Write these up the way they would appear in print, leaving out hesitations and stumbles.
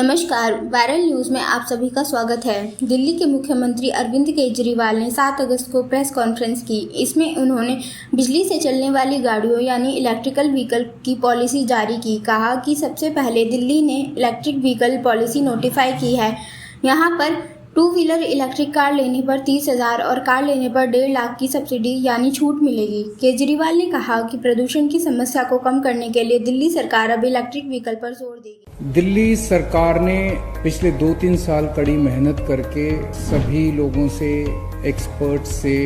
नमस्कार, viral news में आप सभी का स्वागत है। दिल्ली के मुख्यमंत्री अरविंद केजरीवाल ने 7 अगस्त को प्रेस कॉन्फ्रेंस की। इसमें उन्होंने बिजली से चलने वाली गाड़ियों यानी इलेक्ट्रिकल व्हीकल की पॉलिसी जारी की। कहा कि सबसे पहले दिल्ली ने इलेक्ट्रिक व्हीकल पॉलिसी नोटिफाई की है। यहाँ पर 2 व्हीलर इलेक्ट्रिक कार लेने पर 30,000 और कार लेने पर 1.5 लाख की सब्सिडी यानी छूट मिलेगी। केजरीवाल ने कहा कि प्रदूषण की समस्या को कम करने के लिए दिल्ली सरकार अब इलेक्ट्रिक व्हीकल पर जोर देगी। दिल्ली सरकार ने पिछले 2-3 साल कड़ी मेहनत करके सभी लोगों से, एक्सपर्ट्स से,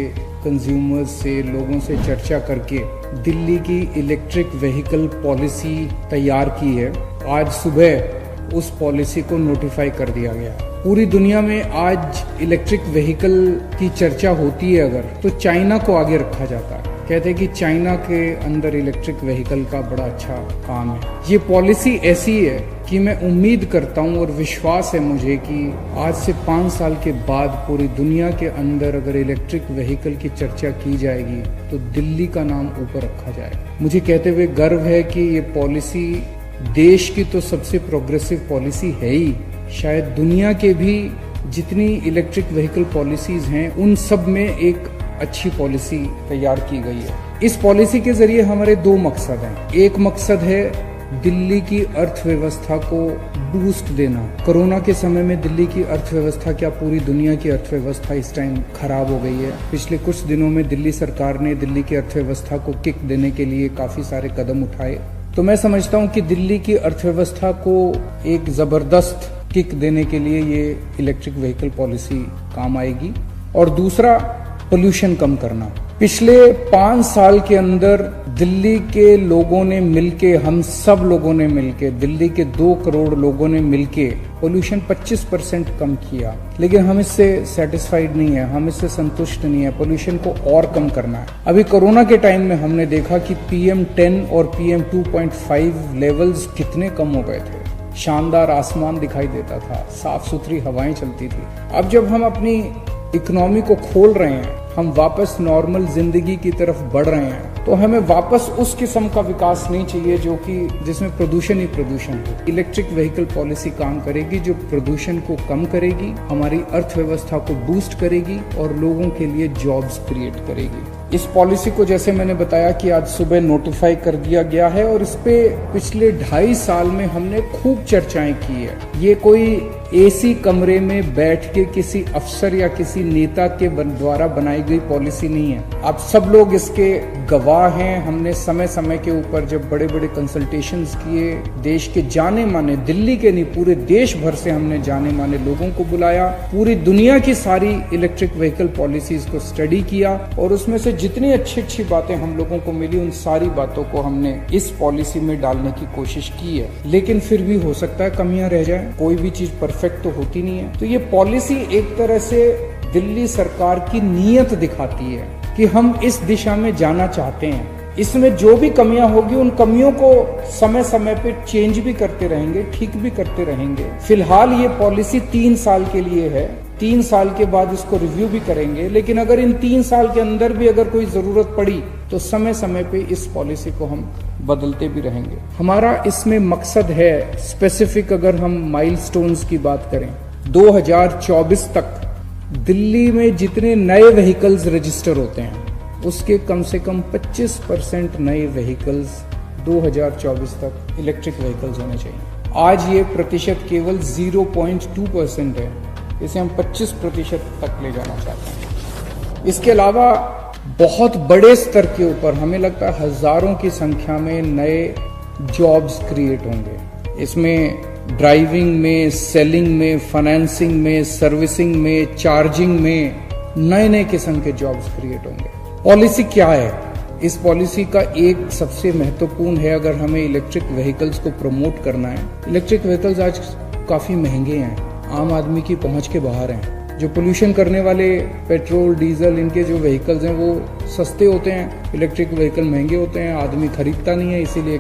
कंज्यूमर्स से, लोगों से चर्चा करके दिल्ली की इलेक्ट्रिक व्हीकल पॉलिसी तैयार की है। आज सुबह उस पॉलिसी को नोटिफाई कर दिया गया। पूरी दुनिया में आज इलेक्ट्रिक व्हीकल की चर्चा होती है अगर, तो चाइना को आगे रखा जाता है। कहते हैं कि चाइना के अंदर इलेक्ट्रिक व्हीकल का बड़ा अच्छा काम है। ये पॉलिसी ऐसी है कि मैं उम्मीद करता हूँ और विश्वास है मुझे कि आज से 5 साल के बाद पूरी दुनिया के अंदर अगर इलेक्ट्रिक व्हीकल की चर्चा की जाएगी तो दिल्ली का नाम ऊपर रखा जाएगा। मुझे कहते हुए गर्व है कि ये पॉलिसी देश की तो सबसे प्रोग्रेसिव पॉलिसी है ही, शायद दुनिया के भी जितनी इलेक्ट्रिक व्हीकल पॉलिसीज हैं उन सब में एक अच्छी पॉलिसी तैयार की गई है। इस पॉलिसी के जरिए हमारे 2 मकसद हैं। एक मकसद है दिल्ली की अर्थव्यवस्था को बूस्ट देना। कोरोना के समय में दिल्ली की अर्थव्यवस्था क्या पूरी दुनिया की अर्थव्यवस्था इस टाइम खराब हो गई है। पिछले कुछ दिनों में दिल्ली सरकार ने दिल्ली की अर्थव्यवस्था को किक देने के लिए काफी सारे कदम उठाए। तो मैं समझता हूँ कि दिल्ली की अर्थव्यवस्था को एक जबरदस्त किक देने के लिए ये इलेक्ट्रिक व्हीकल पॉलिसी काम आएगी। और दूसरा, पोल्यूशन कम करना। पिछले 5 साल के अंदर दिल्ली के लोगों ने मिलके, हम सब लोगों ने मिलके, दिल्ली के 2 करोड़ लोगों ने मिलके पोल्यूशन 25% कम किया। लेकिन हम इससे सेटिस्फाइड नहीं है, हम इससे संतुष्ट नहीं है। पोल्यूशन को और कम करना है। अभी कोरोना के टाइम में हमने देखा कि PM10 और PM2.5 लेवल्स कितने कम हो गए थे। शानदार आसमान दिखाई देता था, साफ सुथरी हवाएं चलती थी। अब जब हम अपनी इकोनॉमी को खोल रहे हैं, हम वापस नॉर्मल जिंदगी की तरफ बढ़ रहे हैं, तो हमें वापस उस किस्म का विकास नहीं चाहिए जो कि जिसमें प्रदूषण ही प्रदूषण हो। इलेक्ट्रिक व्हीकल पॉलिसी काम करेगी जो प्रदूषण को कम करेगी, हमारी अर्थव्यवस्था को बूस्ट करेगी और लोगों के लिए जॉब्स क्रिएट करेगी। इस पॉलिसी को जैसे मैंने बताया कि आज सुबह नोटिफाई कर दिया गया है और इस पे पिछले 2.5 साल में हमने खूब चर्चाएं की है। ये कोई एसी कमरे में बैठ के किसी अफसर या किसी नेता के द्वारा बनाई गई पॉलिसी नहीं है। आप सब लोग इसके गवाह हैं। हमने समय समय के ऊपर जब बड़े बड़े कंसल्टेशंस किए, देश के जाने माने, दिल्ली के नहीं पूरे देश भर से हमने जाने माने लोगों को बुलाया, पूरी दुनिया की सारी इलेक्ट्रिक व्हीकल पॉलिसीज को स्टडी किया और उसमें से जितनी अच्छी अच्छी बातें हम लोगों को मिली उन सारी बातों को हमने इस पॉलिसी में डालने की कोशिश की है। लेकिन फिर भी हो सकता है कमियां रह जाए, कोई भी चीज परफेक्ट तो होती नहीं है। तो ये पॉलिसी एक तरह से दिल्ली सरकार की नीयत दिखाती है कि हम इस दिशा में जाना चाहते हैं। इसमें जो भी कमियां होगी उन कमियों को समय समय पे चेंज भी करते रहेंगे, ठीक भी करते रहेंगे। फिलहाल ये पॉलिसी 3 साल के लिए है। 3 साल के बाद इसको रिव्यू भी करेंगे। लेकिन अगर इन 3 साल के अंदर भी अगर कोई जरूरत पड़ी तो समय समय पे इस पॉलिसी को हम बदलते भी रहेंगे। हमारा इसमें मकसद है स्पेसिफिक, अगर हम माइलस्टोन्स की बात करें, 2024 तक दिल्ली में जितने नए व्हीकल्स रजिस्टर होते हैं उसके कम से कम 25% नए व्हीकल्स 2024 तक इलेक्ट्रिक व्हीकल्स होने चाहिए। आज ये प्रतिशत केवल 0.2% है। इसे हम 25% तक ले जाना चाहते हैं। इसके अलावा बहुत बड़े स्तर के ऊपर हमें लगता है हजारों की संख्या में नए जॉब्स क्रिएट होंगे। इसमें ड्राइविंग में, सेलिंग में, फाइनेंसिंग में, सर्विसिंग में, चार्जिंग में नए नए किस्म के जॉब्स क्रिएट होंगे। पॉलिसी क्या है? इस पॉलिसी का एक सबसे महत्वपूर्ण है, अगर हमें इलेक्ट्रिक व्हीकल्स को प्रमोट करना है। इलेक्ट्रिक व्हीकल्स आज काफी महंगे हैं, आम आदमी की पहुंच के बाहर हैं। जो पोल्यूशन करने वाले पेट्रोल, डीजल, इनके जो व्हीकल्स हैं वो सस्ते होते हैं, इलेक्ट्रिक व्हीकल महंगे होते हैं, आदमी खरीदता नहीं है, इसीलिए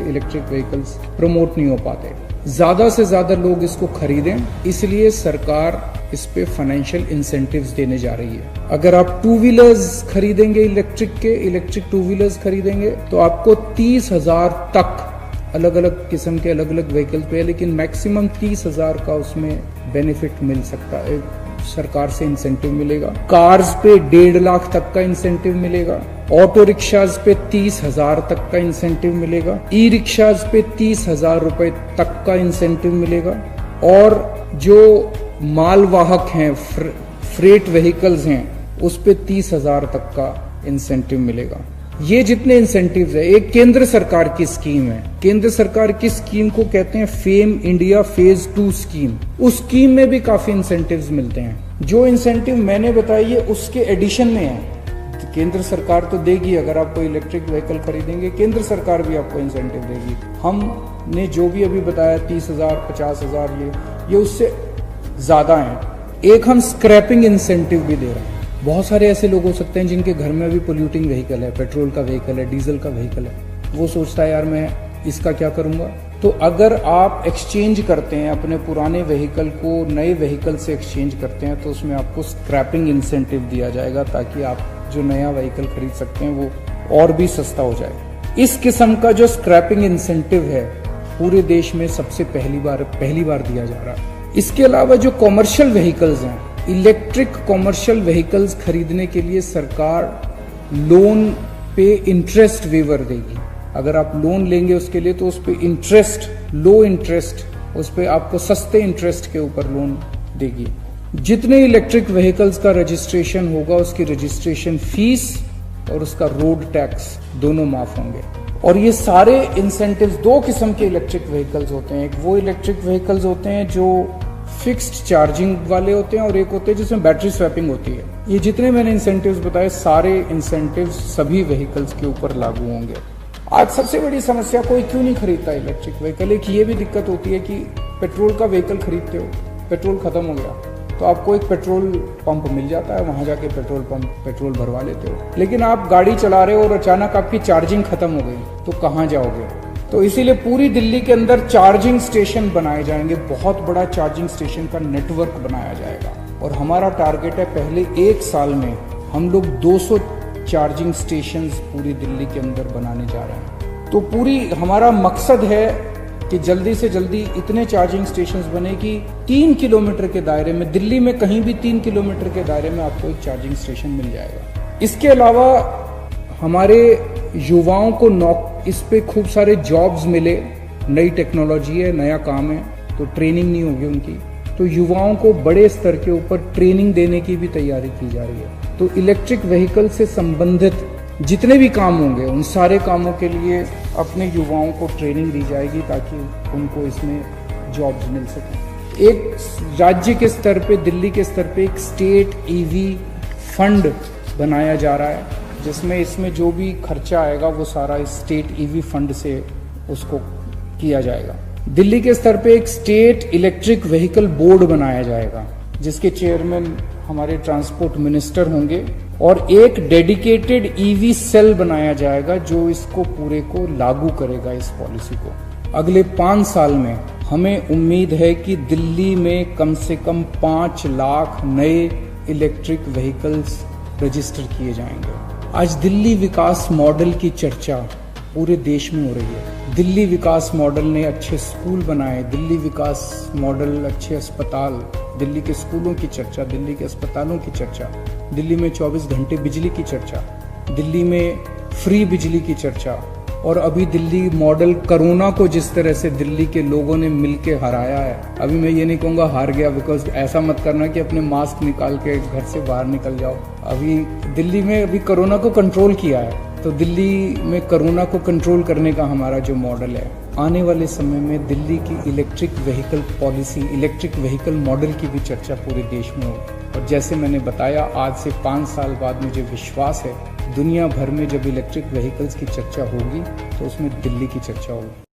इलेक्ट्रिक व्हीकल्स प्रमोट नहीं हो पाते। ज्यादा से ज्यादा लोग इसको खरीदें, इसलिए सरकार इस पे फाइनेंशियल इंसेंटिव्स देने जा रही है। अगर आप 2 व्हीलर्स खरीदेंगे इलेक्ट्रिक 2 व्हीलर्स खरीदेंगे तो आपको 30,000 तक अलग अलग किस्म के अलग अलग व्हीकल पे है, लेकिन मैक्सिमम 30,000 का उसमें बेनिफिट मिल सकता है, सरकार से इंसेंटिव मिलेगा। कार्स पे 1.5 लाख तक का इंसेंटिव मिलेगा। ऑटो रिक्शाज पे 30,000 तक का इंसेंटिव मिलेगा। ई रिक्शाज पे 30,000 रुपए तक का इंसेंटिव मिलेगा। और जो मालवाहक हैं, फ्रेट व्हीकल्स हैं, उस पे 30,000 तक का इंसेंटिव मिलेगा। ये जितने इंसेंटिव्स है, एक केंद्र सरकार की स्कीम है। केंद्र सरकार की स्कीम को कहते हैं फेम इंडिया फेज 2 स्कीम। उस स्कीम में भी काफी इंसेंटिव्स मिलते हैं। जो इंसेंटिव मैंने बताई है उसके एडिशन में है। केंद्र सरकार तो देगी, अगर आप कोई इलेक्ट्रिक व्हीकल खरीदेंगे केंद्र सरकार भी आपको इंसेंटिव देगी। हमने जो भी अभी बताया 30,000, 50,000, ये उससे ज्यादा है। एक हम स्क्रैपिंग इंसेंटिव भी दे रहे हैं। बहुत सारे ऐसे लोग हो सकते हैं जिनके घर में अभी पोल्यूटिंग व्हीकल है, पेट्रोल का व्हीकल है, डीजल का व्हीकल है। वो सोचता है यार मैं इसका क्या करूंगा। तो अगर आप एक्सचेंज करते हैं अपने पुराने व्हीकल को नए व्हीकल से एक्सचेंज करते हैं तो उसमें आपको स्क्रैपिंग इंसेंटिव दिया जाएगा, ताकि आप जो नया व्हीकल खरीद सकते हैं वो और भी सस्ता हो जाए। इस किस्म का जो स्क्रैपिंग इंसेंटिव है पूरे देश में सबसे पहली बार दिया जा रहा है। इसके अलावा जो कॉमर्शियल व्हीकल्स हैं, इलेक्ट्रिक कॉमर्शियल व्हीकल्स खरीदने के लिए सरकार लोन पे इंटरेस्ट वेवर देगी। अगर आप लोन लेंगे उसके लिए तो उस पे इंटरेस्ट, लो इंटरेस्ट, उस पे आपको सस्ते इंटरेस्ट के ऊपर लोन देगी। जितने इलेक्ट्रिक व्हीकल्स का रजिस्ट्रेशन होगा उसकी रजिस्ट्रेशन फीस और उसका रोड टैक्स दोनों माफ होंगे। और ये सारे इंसेंटिव्स, 2 किस्म के इलेक्ट्रिक व्हीकल्स होते हैं। एक वो इलेक्ट्रिक व्हीकल्स होते हैं जो फिक्स्ड चार्जिंग वाले होते हैं और एक होते हैं जिसमें बैटरी स्वैपिंग होती है। ये जितने मैंने इंसेंटिव्स बताए सारे इंसेंटिव्स सभी व्हीकल्स के ऊपर लागू होंगे। आज सबसे बड़ी समस्या कोई क्यों नहीं खरीदता इलेक्ट्रिक व्हीकल। एक ये भी दिक्कत होती है कि पेट्रोल का व्हीकल खरीदते हो, पेट्रोल खत्म हो गया तो आपको एक पेट्रोल पंप मिल जाता है, वहां जाके पेट्रोल भरवा लेते हो। लेकिन आप गाड़ी चला रहे हो और अचानक आपकी चार्जिंग खत्म हो गई तो कहाँ जाओगे। तो इसीलिए पूरी दिल्ली के अंदर चार्जिंग स्टेशन बनाए जाएंगे, बहुत बड़ा चार्जिंग स्टेशन का नेटवर्क बनाया जाएगा। और हमारा टारगेट है पहले 1 साल में हम लोग 200 चार्जिंग स्टेशंस पूरी दिल्ली के अंदर बनाने जा रहे हैं। तो पूरी हमारा मकसद है कि जल्दी से जल्दी इतने चार्जिंग स्टेशंस बने कि 3 किलोमीटर के दायरे में, दिल्ली में कहीं भी 3 किलोमीटर के दायरे में आपको एक चार्जिंग स्टेशन मिल जाएगा। इसके अलावा हमारे युवाओं को इस पे खूब सारे जॉब्स मिले। नई टेक्नोलॉजी है, नया काम है, तो ट्रेनिंग नहीं होगी उनकी, तो युवाओं को बड़े स्तर के ऊपर ट्रेनिंग देने की भी तैयारी की जा रही है। तो इलेक्ट्रिक व्हीकल से संबंधित जितने भी काम होंगे उन सारे कामों के लिए अपने युवाओं को ट्रेनिंग दी जाएगी ताकि उनको इसमें जॉब्स मिल सके। एक राज्य के स्तर पे, दिल्ली के स्तर पे एक स्टेट ईवी फंड बनाया जा रहा है, जिसमें इसमें जो भी खर्चा आएगा वो सारा स्टेट ईवी फंड से उसको किया जाएगा। दिल्ली के स्तर पे एक स्टेट इलेक्ट्रिक व्हीकल बोर्ड बनाया जाएगा जिसके चेयरमैन हमारे ट्रांसपोर्ट मिनिस्टर होंगे और एक डेडिकेटेड ईवी सेल बनाया जाएगा जो इसको पूरे को लागू करेगा, इस पॉलिसी को। अगले 5 साल में हमें उम्मीद है कि दिल्ली में कम से कम 5 लाख नए इलेक्ट्रिक व्हीकल्स रजिस्टर किए जाएंगे। आज दिल्ली विकास मॉडल की चर्चा पूरे देश में हो रही है। दिल्ली विकास मॉडल ने अच्छे स्कूल बनाए, दिल्ली विकास मॉडल अच्छे अस्पताल, दिल्ली के स्कूलों की चर्चा, दिल्ली के अस्पतालों की चर्चा, दिल्ली में 24 घंटे बिजली की चर्चा, दिल्ली में फ्री बिजली की चर्चा, और अभी दिल्ली मॉडल कोरोना को जिस तरह से दिल्ली के लोगों ने मिलके हराया है। अभी मैं ये नहीं कहूँगा हार गया, बिकॉज ऐसा मत करना कि अपने मास्क निकाल के घर से बाहर निकल जाओ। अभी दिल्ली में अभी कोरोना को कंट्रोल किया है, तो दिल्ली में कोरोना को कंट्रोल करने का हमारा जो मॉडल है, आने वाले समय में दिल्ली की electric vehicle policy, electric vehicle model की भी चर्चा पूरे देश में होगी। और जैसे मैंने बताया, आज से 5 साल बाद मुझे विश्वास है दुनिया भर में जब इलेक्ट्रिक व्हीकल्स की चर्चा होगी तो उसमें दिल्ली की चर्चा होगी।